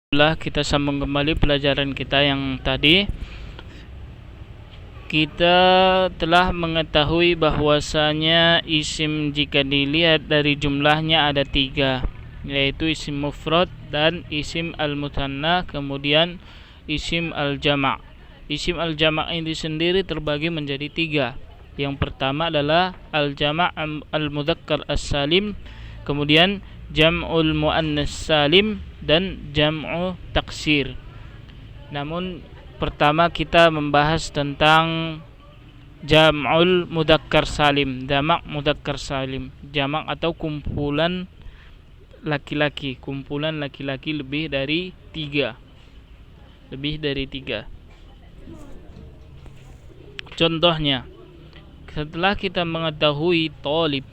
Kita sambung kembali pelajaran kita yang tadi. Kita telah mengetahui bahwasanya isim jika dilihat dari jumlahnya ada 3, yaitu isim mufrad dan isim al-muthanna, kemudian isim al-jama'. Isim al-jama' ini sendiri terbagi menjadi 3. Yang pertama adalah al-jama' al-mudzakkar as-salim, kemudian jam'ul muannas salim, dan jam'u taksir. Namun pertama kita membahas tentang jam'ul mudzakkar salim, jamak mudzakkar salim, jamak atau kumpulan laki-laki, lebih dari 3. Contohnya, setelah kita mengetahui Tolib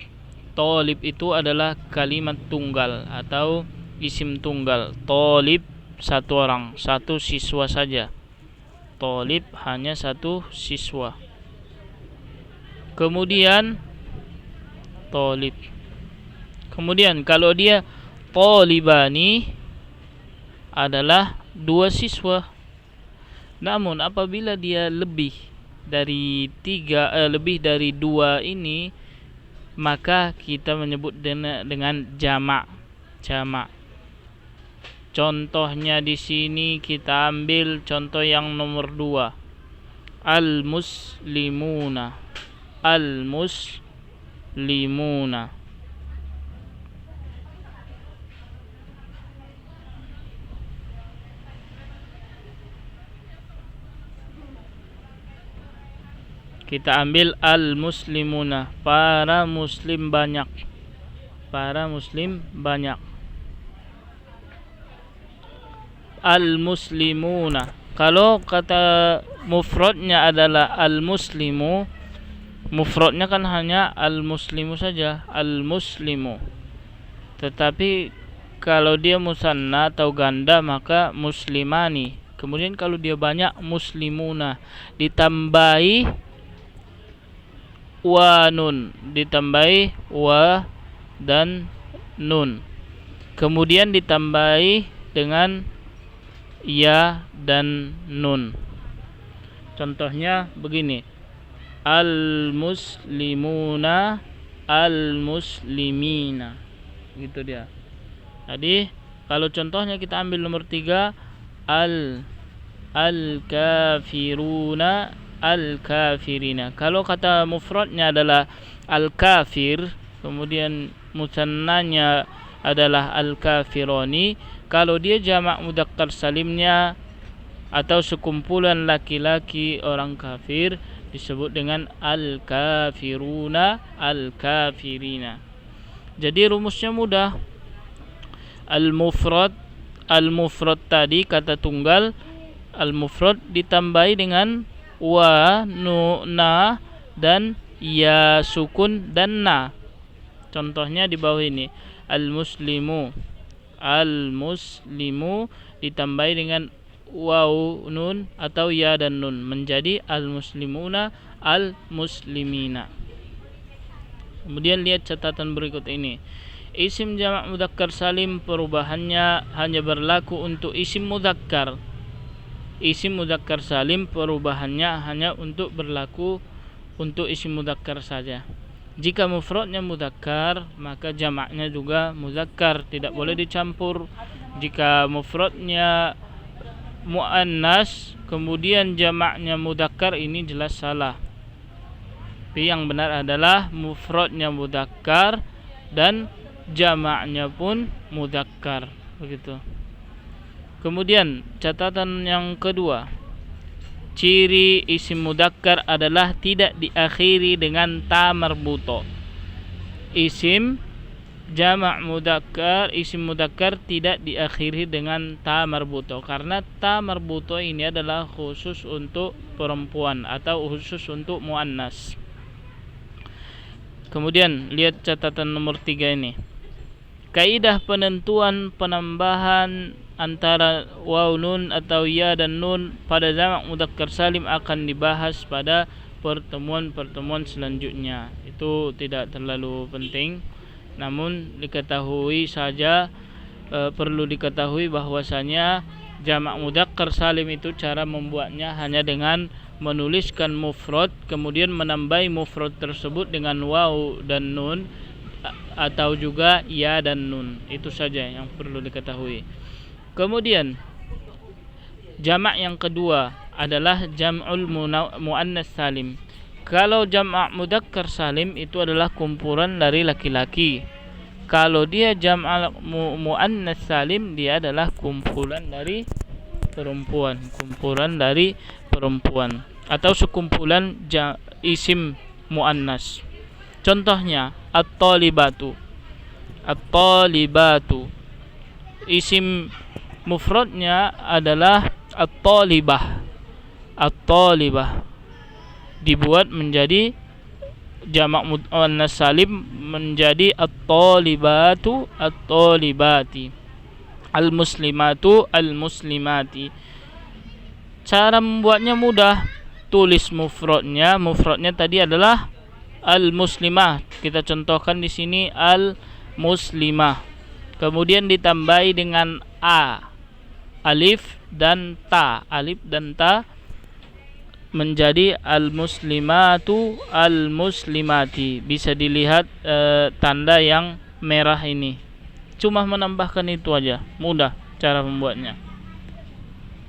itu adalah kalimat tunggal atau isim tunggal. Tolib satu orang, satu siswa saja. Tolib hanya satu siswa. Kemudian Tolib. Kemudian kalau dia Tolibani adalah 2 siswa. Namun apabila dia lebih dari 2 ini, maka kita menyebut dengan jamak. Contohnya di sini kita ambil contoh yang nomor 2. Al-muslimuna. Kita ambil al-muslimuna, para muslim banyak. Al-muslimuna. Kalau kata mufradnya adalah al-muslimu, mufradnya kan hanya al-muslimu saja, al-muslimu. Tetapi kalau dia musanna atau ganda maka muslimani. Kemudian kalau dia banyak, muslimuna, ditambahi wa nun, ditambahi wa dan nun, kemudian ditambahi dengan ya dan nun. Contohnya begini: al-muslimuna, al-muslimina, gitu dia. Jadi kalau contohnya kita ambil nomor 3, al-kafiruna, al-kafirina. Kalau kata mufradnya adalah al-kafir, kemudian musannanya adalah al-kafironi, kalau dia jamak mudzakkar salimnya atau sekumpulan laki-laki orang kafir disebut dengan al-kafiruna, al-kafirina. Jadi rumusnya mudah. Al-mufrad tadi kata tunggal, al-mufrad ditambahi dengan wa, nu, na, dan ya sukun dan na. Contohnya di bawah ini: al-muslimu ditambahi dengan waw, nun atau ya dan nun menjadi al-muslimuna, al-muslimina. Kemudian lihat catatan berikut ini. Isim jamak mudzakkar salim perubahannya hanya berlaku untuk isim mudzakkar. Isim mudzakkar salim perubahannya hanya berlaku untuk isim mudzakkar saja. Jika mufradnya mudzakkar, maka jamaknya juga mudzakkar, tidak boleh dicampur. Jika mufradnya muannas kemudian jamaknya mudzakkar, ini jelas salah. Tapi yang benar adalah mufradnya mudzakkar dan jamaknya pun mudzakkar, begitu. Kemudian catatan yang kedua, ciri isim mudzakkar adalah tidak diakhiri dengan ta marbuto. Isim jamak mudzakkar, isim mudzakkar tidak diakhiri dengan ta marbuto, karena ta marbuto ini adalah khusus untuk perempuan atau khusus untuk muannas. Kemudian lihat catatan nomor 3 ini. Kaidah penentuan penambahan antara waw, nun atau ya dan nun pada jamak mudzakkar salim akan dibahas pada pertemuan selanjutnya. Itu tidak terlalu penting, namun diketahui saja perlu diketahui bahwasanya jamak mudzakkar salim itu cara membuatnya hanya dengan menuliskan mufrad kemudian menambahi mufrad tersebut dengan waw dan nun atau juga ya dan nun. Itu saja yang perlu diketahui. Kemudian jamak yang kedua adalah jam'ul muannas salim. Kalau jamak mudzakkar salim itu adalah kumpulan dari laki-laki. Kalau dia jam'al muannas salim, dia adalah kumpulan dari perempuan, atau sekumpulan isim muannas. Contohnya at-talibatu. Isim mufradnya adalah at-talibah. Dibuat menjadi jamak muannas salim menjadi at-talibatu at-talibati, al-muslimatu al-muslimati. Cara membuatnya mudah. Tulis mufradnya tadi adalah al-muslimah. Kita contohkan di sini al-muslimah. Kemudian ditambahi dengan alif dan ta menjadi al-muslimatu al-muslimati. Bisa dilihat tanda yang merah ini. Cuma menambahkan itu aja, mudah cara membuatnya.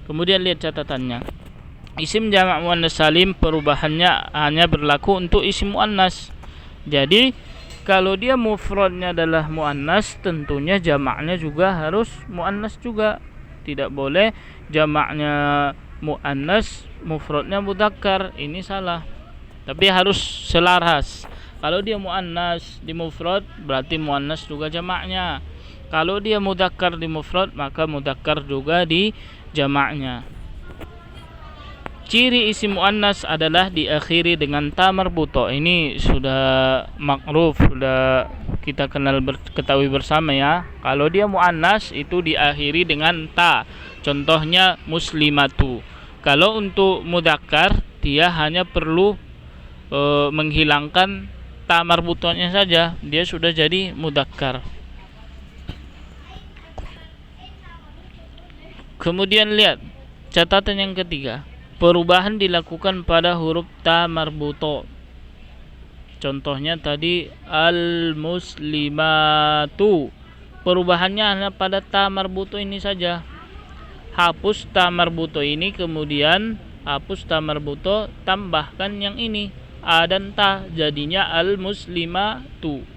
Kemudian lihat catatannya. Isim jamak muannas salim perubahannya hanya berlaku untuk isim muannas. Jadi kalau dia mufradnya adalah muannas, tentunya jamaknya juga harus muannas juga. Tidak boleh jamaknya muannas, mufradnya mudzakkar. Ini salah. Tapi harus selaras. Kalau dia muannas di mufrad, berarti muannas juga jamaknya. Kalau dia mudzakkar di mufrad, maka mudzakkar juga di jamaknya. Ciri isim muannas adalah diakhiri dengan ta marbuto. Ini sudah makruf, sudah kita ketahui bersama ya. Kalau dia muannas itu diakhiri dengan ta. Contohnya muslimatu. Kalau untuk mudzakkar dia hanya perlu menghilangkan ta marbutonya saja, dia sudah jadi mudzakkar. Kemudian lihat catatan yang ketiga. Perubahan dilakukan pada huruf ta marbuto. Contohnya tadi al-muslimatu. Perubahannya hanya pada ta marbuto ini saja. Hapus ta marbuto ini, kemudian hapus ta marbuto, tambahkan yang ini a dan ta, jadinya al-muslimatu.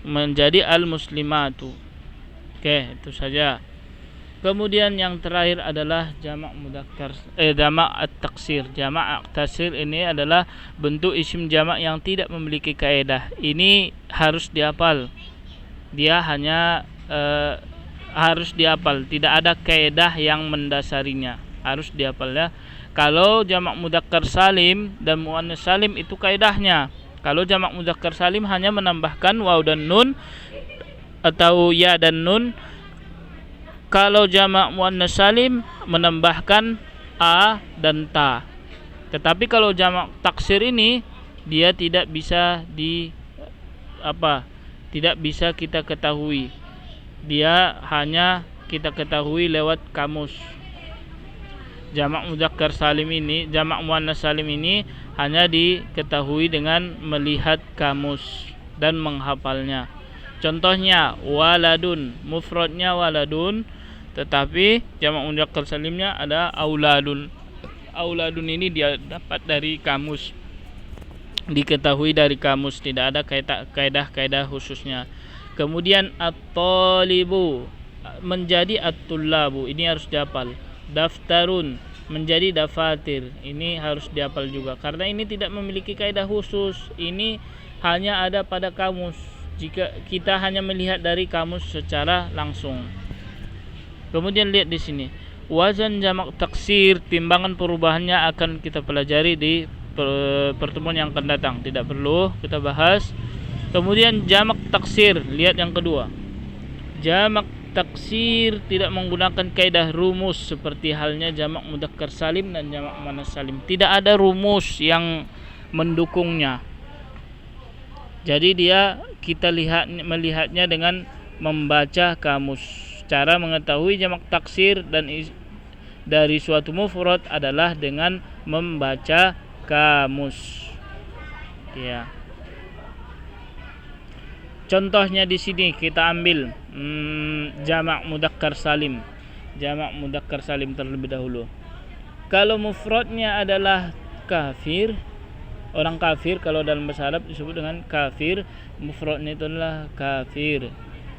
Menjadi al-muslimatu. Oke, itu saja. Kemudian yang terakhir adalah jamak mudzakkar jamak at-taksir. Jamak at-taksir ini adalah bentuk isim jamak yang tidak memiliki kaidah. Ini harus dihafal. Dia hanya harus dihafal, tidak ada kaidah yang mendasarinya. Harus dihafal ya. Kalau jamak mudzakkar salim dan muannas salim itu kaidahnya. Kalau jamak mudzakkar salim hanya menambahkan waw dan nun atau ya dan nun. Kalau jamak muannas salim menambahkan a dan ta. Tetapi kalau jamak taksir ini dia tidak bisa tidak bisa kita ketahui. Dia hanya kita ketahui lewat kamus. Jamak mudzakkar salim ini, jamak muannas salim ini hanya diketahui dengan melihat kamus dan menghafalnya. Contohnya waladun, mufradnya waladun, tetapi jamak mudzakkar salimnya ada auladun. Auladun ini dia dapat dari kamus, diketahui dari kamus, tidak ada kaidah khususnya. Kemudian at-talibu menjadi at-tullabu, ini harus dihafal. Daftarun menjadi dafatir, ini harus dihafal juga karena ini tidak memiliki kaidah khusus. Ini hanya ada pada kamus. Jika kita hanya melihat dari kamus secara langsung. Kemudian lihat di sini. Wazan jamak taksir, timbangan perubahannya akan kita pelajari di pertemuan yang akan datang. Tidak perlu kita bahas. Kemudian jamak taksir, lihat yang kedua. Jamak taksir tidak menggunakan kaidah rumus seperti halnya jamak mudzakkar salim dan jamak muannas salim. Tidak ada rumus yang mendukungnya. Jadi kita melihatnya dengan membaca kamus. Cara mengetahui jamak taksir dari suatu mufrad adalah dengan membaca kamus. Ya. Contohnya di sini kita ambil jamak mudzakkar salim. Jamak mudzakkar salim terlebih dahulu. Kalau mufradnya adalah kafir, orang kafir, kalau dalam bahasa Arab disebut dengan kafir, mufradnya itu adalah kafir.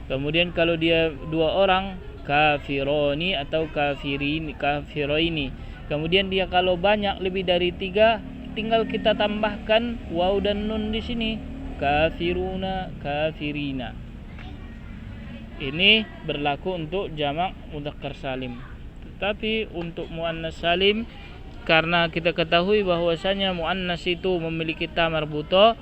Kemudian kalau dia dua orang, kafironi atau kafiroini. Kemudian dia kalau banyak lebih dari 3, tinggal kita tambahkan waw dan nun di sini, kafiruna, kafirina. Ini berlaku untuk jamak mudzakkar salim. Tetapi untuk muannas salim, karena kita ketahui bahwasanya muannas itu memiliki ta marbuto,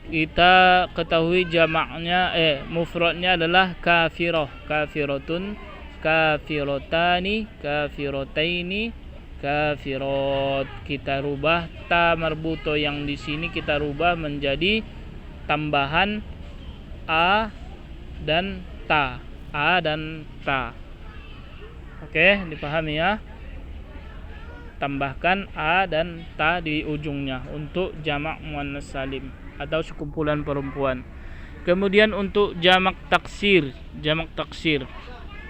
kita ketahui jamaknya mufradnya adalah kafirah, kafiratun, kafirotani, kafirotaini, kafirat. Kita rubah ta marbuto yang di sini, kita rubah menjadi tambahan a dan ta, a dan ta. Oke, dipahami ya? Tambahkan a dan ta di ujungnya untuk jamak muannas salim atau sekumpulan perempuan. Kemudian untuk jamak taksir,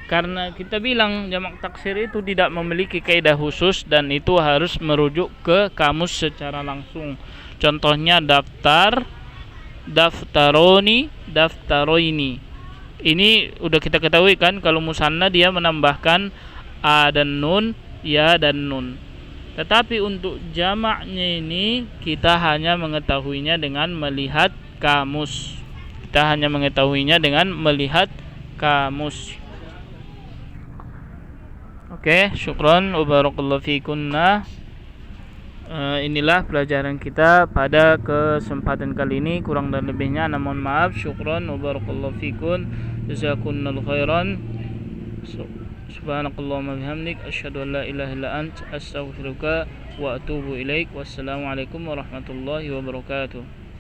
karena kita bilang jamak taksir itu tidak memiliki kaidah khusus dan itu harus merujuk ke kamus secara langsung. Contohnya daftar, daftaroni, daftaroini. Ini udah kita ketahui kan, kalau musanna dia menambahkan a dan nun, ya dan nun. Tetapi untuk jamaknya ini kita hanya mengetahuinya dengan melihat kamus. Kamus. Oke, syukron wa barakallahu fikunna. Inilah pelajaran kita pada kesempatan kali ini. Kurang dan lebihnya mohon maaf. Syukron wa barakallahu fikun. Jazakumullahu khairan. Subhanakallahumma bihamdik asyhadu an la ilaha illa anta astaghfiruka wa atubu ilaik. Wassalamualaikum warahmatullahi wabarakatuh.